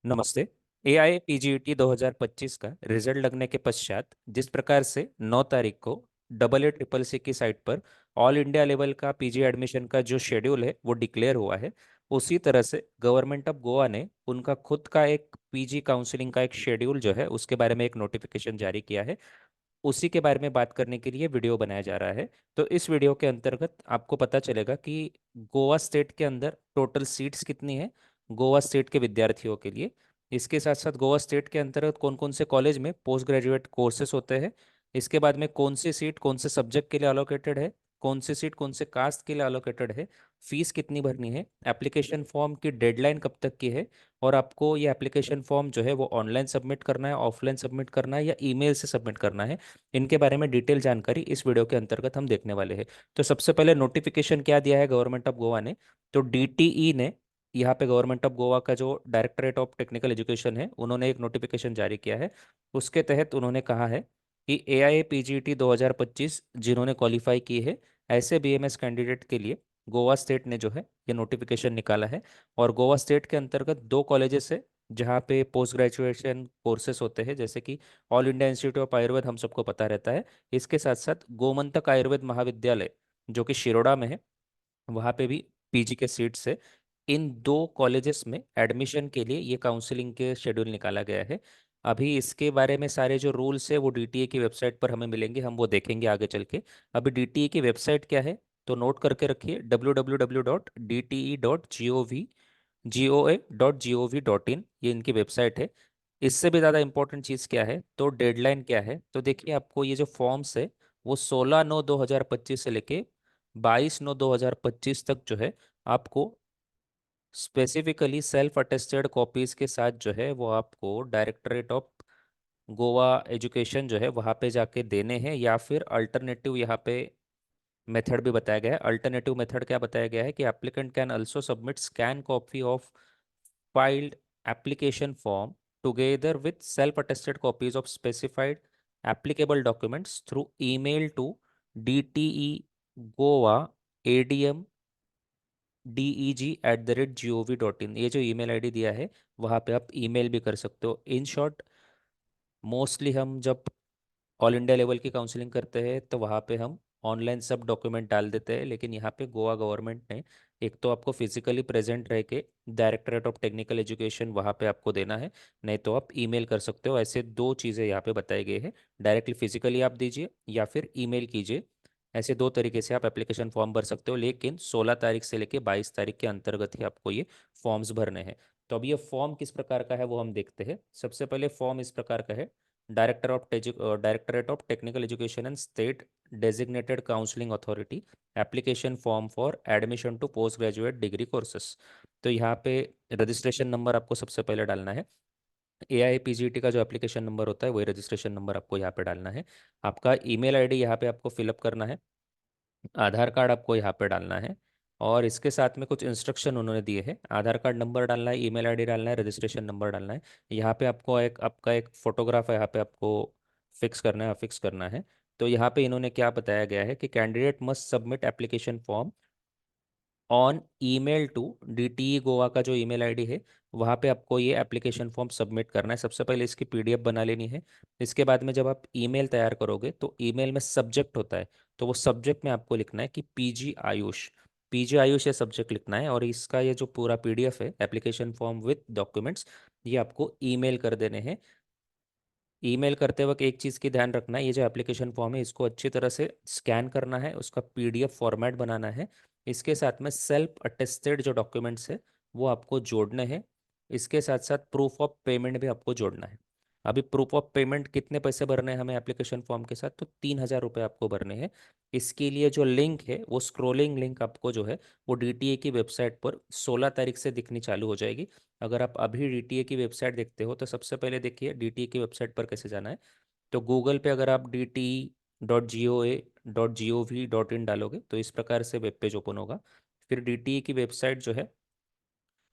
नमस्ते। एआई पीजीईटी 2025 का रिजल्ट लगने के पश्चात जिस प्रकार से 9 तारीख को डबल ए ट्रिपल सी की साइट पर ऑल इंडिया लेवल का पीजी एडमिशन का जो शेड्यूल है वो डिक्लेयर हुआ है, उसी तरह से गवर्नमेंट ऑफ गोवा ने उनका खुद का एक पीजी काउंसलिंग का एक शेड्यूल जो है उसके बारे में एक नोटिफिकेशन जारी किया है। उसी के बारे में बात करने के लिए वीडियो बनाया जा रहा है। तो इस वीडियो के अंतर्गत आपको पता चलेगा कि गोवा स्टेट के अंदर टोटल सीट्स कितनी है गोवा स्टेट के विद्यार्थियों के लिए। इसके साथ साथ गोवा स्टेट के अंतर्गत कौन कौन से कॉलेज में पोस्ट ग्रेजुएट कोर्सेज होते हैं। इसके बाद में कौन सी सीट कौन से सब्जेक्ट के लिए अलोकेटेड है, कौन सी सीट कौन से कास्ट के लिए अलोकेटेड है, फीस कितनी भरनी है, एप्लीकेशन फॉर्म की डेडलाइन कब तक की है, और आपको ये एप्लीकेशन फॉर्म जो है वो ऑनलाइन सबमिट करना है, ऑफलाइन सबमिट करना है या ईमेल से सबमिट करना है। इनके बारे में डिटेल जानकारी इस वीडियो के अंतर्गत हम देखने वाले हैं। तो सबसे पहले नोटिफिकेशन क्या दिया है गवर्नमेंट ऑफ गोवा ने। तो डीटीई ने, यहाँ पे गवर्नमेंट ऑफ गोवा का जो डायरेक्टरेट ऑफ टेक्निकल एजुकेशन है, उन्होंने एक नोटिफिकेशन जारी किया है। उसके तहत उन्होंने कहा है कि एआई पीजीटी 2025 जिन्होंने क्वालिफाई की है ऐसे बीएमएस कैंडिडेट के लिए गोवा स्टेट ने जो है ये नोटिफिकेशन निकाला है। और गोवा स्टेट के अंतर्गत दो कॉलेजेस है जहाँ पे पोस्ट ग्रेजुएशन कोर्सेज होते हैं, जैसे कि all India institute of Ayurveda हम सबको पता रहता है। इसके साथ साथ गोमंतक आयुर्वेद महाविद्यालय जो कि शिरोडा में है, वहाँ पे भी पीजी के सीट्स है। इन दो कॉलेजेस में एडमिशन के लिए ये काउंसलिंग के शेड्यूल निकाला गया है। अभी इसके बारे में सारे जो रूल्स है वो डीटीए की वेबसाइट पर हमें मिलेंगे, हम वो देखेंगे आगे चल के। अभी डीटीए की वेबसाइट क्या है तो नोट करके रखिए, www.dte.gov.in ये इनकी वेबसाइट है। इससे भी ज़्यादा इंपॉर्टेंट चीज़ क्या है तो डेडलाइन क्या है, तो देखिए आपको ये जो फॉर्म्स है वो 16/9/2025 से लेके 22/9/2025 तक जो है आपको स्पेसिफिकली सेल्फ अटेस्टेड कॉपीज के साथ जो है वो आपको डायरेक्टरेट ऑफ गोवा एजुकेशन जो है वहाँ पे जाके देने हैं, या फिर अल्टरनेटिव यहाँ पे मेथड भी बताया गया है। अल्टरनेटिव मेथड क्या बताया गया है कि applicant can also submit scan copy of filed application form together with self-attested copies of specified applicable documents through email to DTE Goa ADM DEG@gov.in। ये जो ईमेल आईडी दिया है वहाँ पे आप ईमेल भी कर सकते हो। इन शॉर्ट, मोस्टली हम जब ऑल इंडिया लेवल की काउंसलिंग करते हैं तो वहाँ पे हम ऑनलाइन सब डॉक्यूमेंट डाल देते हैं, लेकिन यहाँ पे गोवा गवर्नमेंट ने एक तो आपको फिजिकली प्रेजेंट रह के डायरेक्टरेट ऑफ टेक्निकल एजुकेशन वहाँ पे आपको देना है, नहीं तो आप ईमेल कर सकते हो। ऐसे दो चीज़ें यहाँ पे बताई गई है, डायरेक्टली फिजिकली आप दीजिए या फिर ईमेल कीजिए। ऐसे दो तरीके से आप एप्लीकेशन फॉर्म भर सकते हो, लेकिन 16 तारीख से लेके 22 तारीख के अंतर्गत ही आपको ये फॉर्म्स भरने हैं। तो अब ये फॉर्म किस प्रकार का है वो हम देखते हैं। सबसे पहले फॉर्म इस प्रकार का है। Directorate of technical education and state designated counselling authority application form for admission to post graduate degree courses. तो यहाँ पे रजिस्ट्रेशन नंबर आपको सबसे पहले डालना है। एआईपीजीटी का जो एप्लीकेशन नंबर होता है वही रजिस्ट्रेशन नंबर आपको यहाँ पे डालना है। आपका ईमेल आईडी यहाँ पे आपको फिलअप करना है। आधार कार्ड आपको यहाँ पे डालना है। और इसके साथ में कुछ इंस्ट्रक्शन उन्होंने दिए हैं। आधार कार्ड नंबर डालना है, ईमेल आईडी डालना है, रजिस्ट्रेशन नंबर डालना है। यहाँ पे आपको एक आपका एक फोटोग्राफ है यहाँ पे आपको फिक्स करना है। तो यहाँ पे इन्होंने क्या बताया गया है कि candidate must submit application form on email to DTE Goa का जो ईमेल आईडी है वहाँ पे आपको ये एप्लीकेशन फॉर्म सबमिट करना है। सबसे पहले इसकी पीडीएफ बना लेनी है। इसके बाद में जब आप ईमेल तैयार करोगे तो ईमेल में सब्जेक्ट होता है, तो वो सब्जेक्ट में आपको लिखना है कि पीजी आयुष ये सब्जेक्ट लिखना है। और इसका ये जो पूरा पीडीएफ है एप्लीकेशन फॉर्म विद डॉक्यूमेंट्स, ये आपको ईमेल कर देने हैं। ईमेल करते वक्त एक चीज़ की ध्यान रखना है, ये जो एप्लीकेशन फॉर्म है इसको अच्छी तरह से स्कैन करना है, उसका पीडीएफ फॉर्मेट बनाना है। इसके साथ में सेल्फ अटेस्टेड जो डॉक्यूमेंट्स है वो आपको जोड़ने हैं। इसके साथ साथ प्रूफ ऑफ पेमेंट भी आपको जोड़ना है। अभी प्रूफ ऑफ पेमेंट कितने पैसे भरने हैं हमें एप्लीकेशन फॉर्म के साथ, तो 3,000 रुपये आपको भरने हैं। इसके लिए जो लिंक है वो स्क्रोलिंग लिंक आपको जो है वो डीटीए की वेबसाइट पर 16 तारीख से दिखनी चालू हो जाएगी। अगर आप अभी डीटीए की वेबसाइट देखते हो तो सबसे पहले देखिए डीटीए की वेबसाइट पर कैसे जाना है। तो गूगल पे अगर आप DTE.GOA.gov.in डालोगे तो इस प्रकार से वेब पेज ओपन होगा। फिर डीटीए की वेबसाइट जो है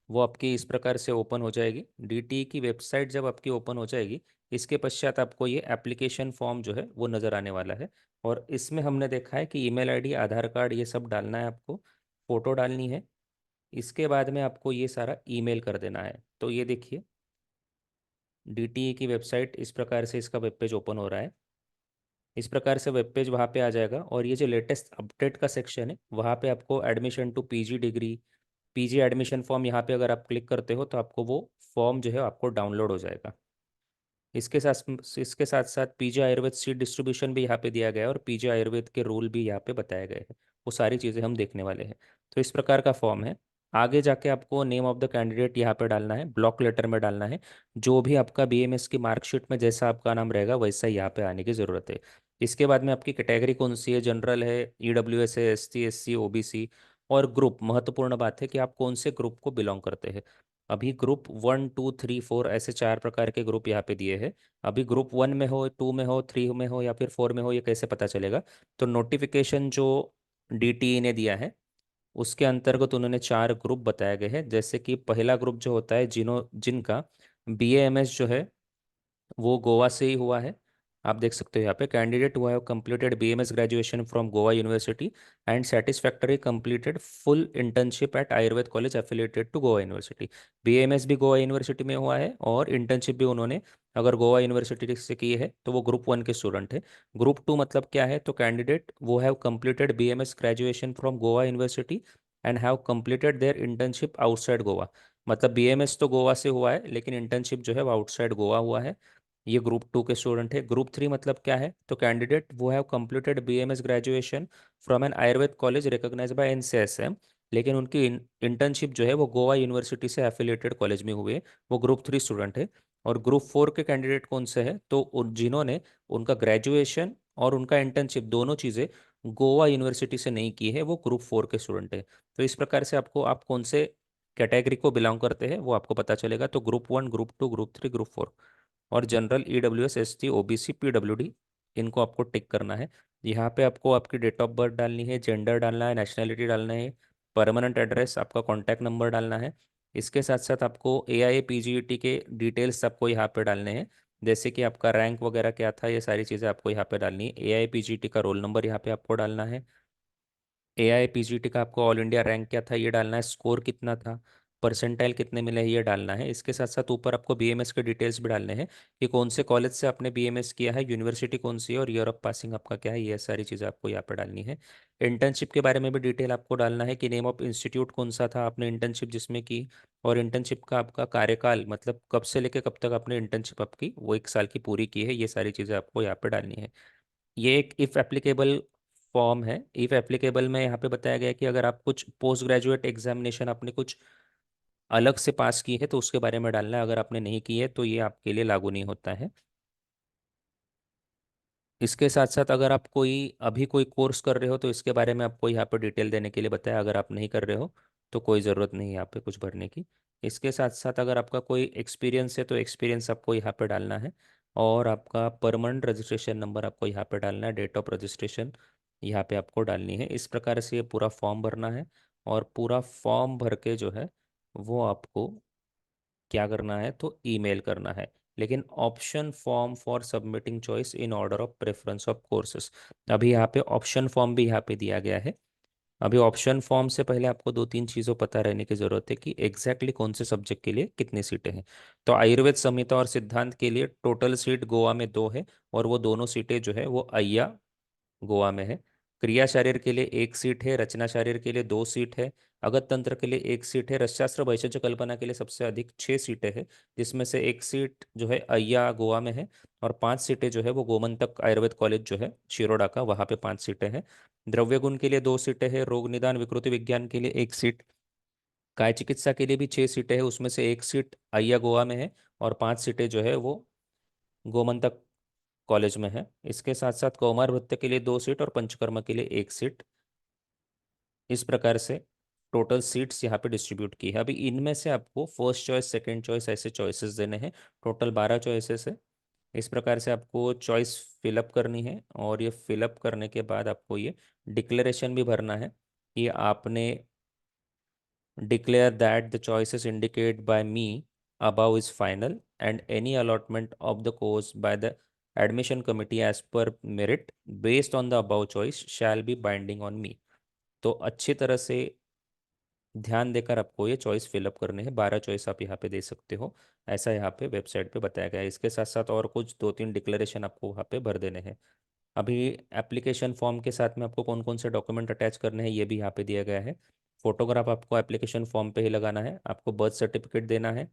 वो आपकी इस प्रकार से ओपन हो जाएगी। डीटीई की वेबसाइट जब आपकी ओपन हो जाएगी, इसके पश्चात आपको ये एप्लीकेशन फॉर्म जो है वो नज़र आने वाला है। और इसमें हमने देखा है कि ईमेल आईडी, आधार कार्ड ये सब डालना है आपको, फ़ोटो डालनी है। इसके बाद में आपको ये सारा ईमेल कर देना है। तो ये देखिए डीटीई की वेबसाइट इस प्रकार से इसका वेब पेज ओपन हो रहा है। इस प्रकार से वेब पेज वहाँ पे आ जाएगा, और ये जो लेटेस्ट अपडेट का सेक्शन है वहाँ पे आपको admission to PG degree, PG admission form, यहाँ पे अगर आप क्लिक करते हो तो आपको वो फॉर्म जो है आपको डाउनलोड हो जाएगा। इसके साथ साथ पीजी आयुर्वेद सीट डिस्ट्रीब्यूशन भी यहाँ पे दिया गया है, और पीजी आयुर्वेद के रूल भी यहाँ पे बताए गए हैं। वो सारी चीज़ें हम देखने वाले हैं। तो इस प्रकार का फॉर्म है। आगे जाके आपको नेम ऑफ द कैंडिडेट यहाँ पे डालना है, ब्लॉक लेटर में डालना है। जो भी आपका बीएमएस की मार्कशीट में जैसा आपका नाम रहेगा वैसा ही यहाँ पे आने की ज़रूरत है। इसके बाद में आपकी कैटेगरी कौन सी है, जनरल है, ईडब्ल्यूएस है, एसटी एससी ओबीसी, और ग्रुप। महत्वपूर्ण बात है कि आप कौन से ग्रुप को बिलोंग करते हैं। अभी ग्रुप 1 2 3 4 ऐसे 4 प्रकार के ग्रुप यहाँ पे दिए हैं। अभी ग्रुप 1 में हो, 2 में हो, 3 में हो या फिर 4 में हो, ये कैसे पता चलेगा? तो नोटिफिकेशन जो डीटीई ने दिया है उसके अंतर्गत उन्होंने 4 ग्रुप बताए गए हैं। जैसे कि पहला ग्रुप जो होता है जिनका बीएएमएस जो है वो गोवा से ही हुआ है। आप देख सकते हो यहाँ पे, कैंडिडेट हुआ है completed BMS graduation from Goa university and satisfactory completed full internship at Ayurveda college affiliated to Goa university. BMS भी गोवा यूनिवर्सिटी में हुआ है और इंटर्नशिप भी उन्होंने अगर गोवा यूनिवर्सिटी से की है तो वो ग्रुप 1 के स्टूडेंट है। ग्रुप 2 मतलब क्या है? तो कैंडिडेट वो have completed BMS graduation from Goa university and have completed there internship outside Goa. मतलब बीएमएस तो गोवा से हुआ है लेकिन इंटर्नशिप जो है वो आउटसाइड गोवा हुआ है। ये ग्रुप 2 के स्टूडेंट है। ग्रुप 3 मतलब क्या है? तो कैंडिडेट वो have completed BMS graduation from an Ayurveda college recognised by NCSM, लेकिन उनकी इंटर्नशिप जो है वो गोवा यूनिवर्सिटी से एफिलिएटेड कॉलेज में हुए। वो ग्रुप 3 स्टूडेंट है। और ग्रुप 4 के कैंडिडेट कौन से हैं? तो जिन्होंने उनका ग्रेजुएशन और उनका इंटर्नशिप दोनों चीज़ें गोवा यूनिवर्सिटी से नहीं की है, वो ग्रुप 4 के स्टूडेंट है। तो इस प्रकार से आपको आप कौन से कैटेगरी को बिलोंग करते हैं वो आपको पता चलेगा। तो ग्रुप 1, ग्रुप 2, ग्रुप 3, ग्रुप 4, और general EWS ST OBC PWD, इनको आपको टिक करना है। यहाँ पे आपको आपकी डेट ऑफ बर्थ डालनी है, जेंडर डालना है, नेशनैलिटी डालना है, परमानेंट एड्रेस, आपका कॉन्टैक्ट नंबर डालना है। इसके साथ साथ आपको एआई पीजीईटी के डिटेल्स आपको यहाँ पे डालने हैं। जैसे कि आपका रैंक वगैरह क्या था, ये सारी चीज़ें आपको यहाँ पे डालनी है। एआई पीजीईटी का रोल नंबर यहाँ पे आपको डालना है। एआई पीजीटी का आपको ऑल इंडिया रैंक क्या था ये डालना है, स्कोर कितना था, परसेंटाइल कितने मिले हैं ये डालना है। इसके साथ साथ ऊपर आपको बीएमएस के डिटेल्स भी डालने हैं कि कौन से कॉलेज से आपने बीएमएस किया है, यूनिवर्सिटी कौन सी है, और ईयर ऑफ पासिंग आपका क्या है। ये सारी चीज़ें आपको यहाँ पर डालनी है। इंटर्नशिप के बारे में भी डिटेल आपको डालना है कि नेम ऑफ इंस्टीट्यूट कौन सा था आपने इंटर्नशिप जिसमें की, और इंटर्नशिप का आपका कार्यकाल मतलब कब से लेकर कब तक आपने इंटर्नशिप आपकी वो 1 साल की पूरी की है। ये सारी चीज़ें आपको यहाँ पर डालनी है। ये एक इफ़ एप्लीकेबल फॉर्म है। इफ़ एप्लीकेबल में यहाँ पे बताया गया है कि अगर आप कुछ पोस्ट ग्रेजुएट एग्जामिनेशन आपने कुछ अलग से पास की है तो उसके बारे में डालना है। अगर आपने नहीं की है तो ये आपके लिए लागू नहीं होता है। इसके साथ साथ अगर आप कोई अभी कोई कोर्स कर रहे हो तो इसके बारे में आपको यहाँ पर डिटेल देने के लिए बताया। अगर आप नहीं कर रहे हो तो कोई ज़रूरत नहीं है यहाँ पे कुछ भरने की। इसके साथ साथ अगर आपका कोई एक्सपीरियंस है तो एक्सपीरियंस आपको यहाँ पे डालना है, और आपका परमानेंट रजिस्ट्रेशन नंबर आपको यहाँ पे डालना है, डेट ऑफ रजिस्ट्रेशन यहाँ पे आपको डालनी है। इस प्रकार से ये पूरा फॉर्म भरना है, और पूरा फॉर्म भर के जो है वो आपको क्या करना है तो ईमेल करना है। लेकिन option form for submitting choice in order of preference of courses, अभी यहाँ पे ऑप्शन फॉर्म भी यहाँ पे दिया गया है। अभी ऑप्शन फॉर्म से पहले आपको 2 3 चीज़ों पता रहने की ज़रूरत है कि एग्जैक्टली कौन से सब्जेक्ट के लिए कितनी सीटें हैं। तो आयुर्वेद संहिता और सिद्धांत के लिए टोटल सीट गोवा में 2 है, और वो दोनों सीटें जो है वो अय्या गोवा में है। क्रिया शारीर के लिए 1 सीट है, रचना शारीर के लिए 2 सीट है, अगत तंत्र के लिए 1 सीट है, रसशास्त्र वैशेष्य कल्पना के लिए सबसे अधिक 6 सीटें हैं, जिसमें से 1 सीट जो है अय्या गोवा में है, और 5 सीटें जो है वो गोमंतक आयुर्वेद कॉलेज जो है शिरोडा का, वहाँ पे 5 सीटें हैं। द्रव्य गुण के लिए 2 सीटें हैं, रोग निदान विकृति विज्ञान के लिए 1 सीट, काय चिकित्सा के लिए भी 6 सीटें हैं, उसमें से 1 सीट अय्या गोवा में है, और 5 सीटें जो है वो गोमंतक कॉलेज में है। इसके साथ साथ कौमार भृत्य के लिए 2 सीट और पंचकर्मा के लिए 1 सीट। इस प्रकार से टोटल सीट्स यहाँ पे डिस्ट्रीब्यूट की है। अभी इनमें से आपको फर्स्ट चॉइस, सेकंड चॉइस ऐसे चॉइसेस देने हैं। टोटल 12 चॉइसेस है। इस प्रकार से आपको चॉइस फिलअप करनी है, और ये फिलअप करने के बाद आपको ये डिक्लेरेशन भी भरना है कि आपने declare that the choices indicated by me above is final, and any allotment of the course by the admission committee as per merit based on the above choice shall be binding on me। तो अच्छी तरह से ध्यान देकर आपको ये choice fill up करने हैं। 12 चॉइस आप यहाँ पे दे सकते हो, ऐसा यहाँ पे वेबसाइट पे बताया गया है। इसके साथ साथ और कुछ 2-3 डिक्लेरेशन आपको वहाँ पे भर देने हैं। अभी एप्लीकेशन फॉर्म के साथ में आपको कौन कौन से डॉक्यूमेंट अटैच करने हैं ये भी यहाँ पे दिया गया है। फोटोग्राफ आपको एप्लीकेशन फॉर्म पे ही लगाना है। आपको बर्थ सर्टिफिकेट देना है।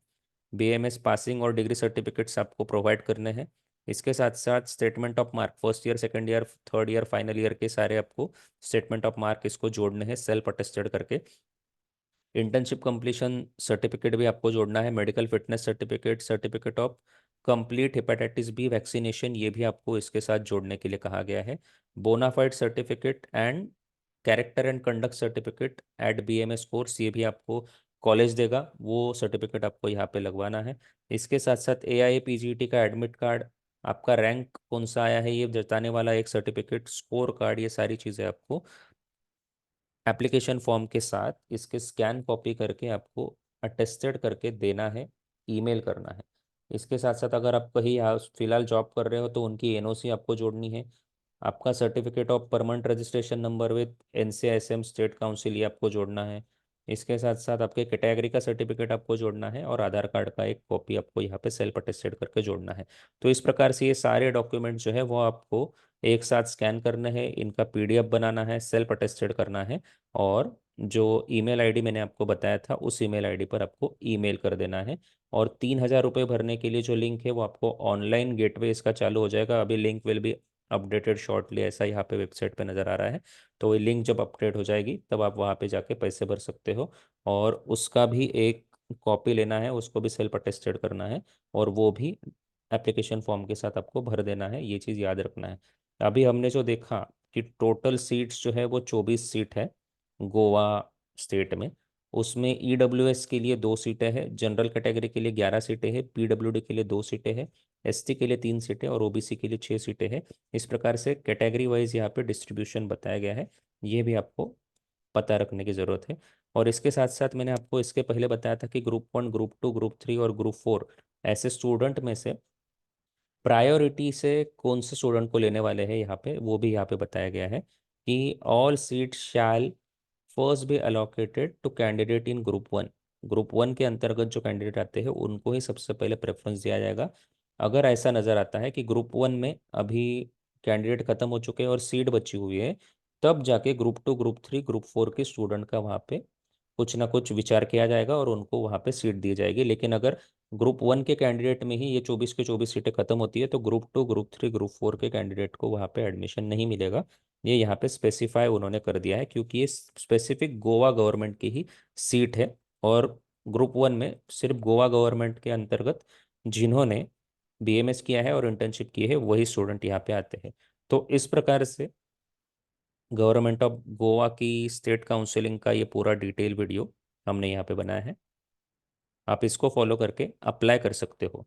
बीएमएस पासिंग और डिग्री सर्टिफिकेट्स आपको प्रोवाइड करने हैं। इसके साथ साथ statement of mark, first year, second year, third year, final year के सारे आपको स्टेटमेंट ऑफ मार्क इसको जोड़ने हैं सेल्फ अटेस्टेड करके। इंटर्नशिप कंप्लीशन सर्टिफिकेट भी आपको जोड़ना है। Medical fitness certificate, certificate of complete hepatitis B vaccination, ये भी आपको इसके साथ जोड़ने के लिए कहा गया है। Bona fide certificate and character and conduct certificate at BMS course, ये भी आपको कॉलेज देगा, वो सर्टिफिकेट आपको यहाँ पे लगवाना है। इसके साथ साथ एआई पीजीटी का एडमिट कार्ड, आपका रैंक कौन सा आया है ये जताने वाला एक सर्टिफिकेट, स्कोर कार्ड, ये सारी चीज़ें आपको एप्लीकेशन फॉर्म के साथ इसके स्कैन कॉपी करके आपको अटेस्टेड करके देना है, ईमेल करना है। इसके साथ साथ अगर आप कहीं यहाँ फिलहाल जॉब कर रहे हो तो उनकी एनओसी आपको जोड़नी है। आपका certificate of permanent registration number with NCISM state council ये आपको जोड़ना है। इसके साथ साथ आपके कैटेगरी का सर्टिफिकेट आपको जोड़ना है और आधार कार्ड का एक कॉपी आपको यहाँ पे सेल्फ अटेस्टेड करके जोड़ना है। तो इस प्रकार से ये सारे डॉक्यूमेंट जो है वो आपको एक साथ स्कैन करने हैं, इनका पीडीएफ बनाना है, सेल्फ अटेस्टेड करना है, और जो ईमेल आईडी मैंने आपको बताया था उस ईमेल आईडी पर आपको ईमेल कर देना है। और 3,000 रुपये भरने के लिए जो लिंक है वो आपको ऑनलाइन गेटवे इसका चालू हो जाएगा। अभी link will be updated shortly, ऐसा यहाँ पे वेबसाइट पे नज़र आ रहा है। तो ये लिंक जब अपडेट हो जाएगी तब आप वहाँ पे जाके पैसे भर सकते हो, और उसका भी एक कॉपी लेना है, उसको भी सेल्फ अटेस्टेड करना है, और वो भी एप्लीकेशन फॉर्म के साथ आपको भर देना है। ये चीज़ याद रखना है। अभी हमने जो देखा कि टोटल सीट्स जो है वो 24 सीट है गोवा स्टेट में। उसमें ईडब्ल्यूएस के लिए 2 सीटें हैं, जनरल कैटेगरी के लिए 11 सीटें हैं, पीडब्ल्यूडी के लिए 2 सीटें हैं, एसटी के लिए 3 सीटें और ओबीसी के लिए 6 सीटें हैं। इस प्रकार से कैटेगरी वाइज यहाँ पे डिस्ट्रीब्यूशन बताया गया है, ये भी आपको पता रखने की ज़रूरत है। और इसके साथ साथ मैंने आपको इसके पहले बताया था कि ग्रुप 1, ग्रुप 2, ग्रुप 3 और ग्रुप 4 ऐसे स्टूडेंट में से प्रायोरिटी से कौन से स्टूडेंट को लेने वाले हैं यहाँ पे, वो भी यहाँ पे बताया गया है कि all seat shall first be allocated to candidate in group 1। Group 1 के अंतर्गत जो कैंडिडेट आते हैं उनको ही सबसे पहले प्रेफरेंस दिया जाएगा। अगर ऐसा नज़र आता है कि ग्रुप 1 में अभी कैंडिडेट खत्म हो चुके हैं और सीट बची हुई है, तब जाके ग्रुप 2, ग्रुप 3, ग्रुप 4 के स्टूडेंट का वहाँ पे कुछ ना कुछ विचार किया जाएगा और उनको वहाँ पे सीट दी जाएगी। लेकिन अगर ग्रुप 1 के कैंडिडेट में ही ये 24 के 24 सीटें खत्म होती है तो ग्रुप 2, ग्रुप 3, ग्रुप 4 के कैंडिडेट को वहाँ पे एडमिशन नहीं मिलेगा। ये यहाँ पे स्पेसिफाई उन्होंने कर दिया है क्योंकि ये स्पेसिफिक गोवा गवर्नमेंट की ही सीट है, और ग्रुप 1 में सिर्फ गोवा गवर्नमेंट के अंतर्गत जिन्होंने बीएमएस किया है और इंटर्नशिप की है वही स्टूडेंट यहाँ पे आते हैं। तो इस प्रकार से गवर्नमेंट ऑफ गोवा की स्टेट काउंसिलिंग का ये पूरा डिटेल वीडियो हमने यहाँ पे बनाया है। आप इसको फॉलो करके अप्लाई कर सकते हो।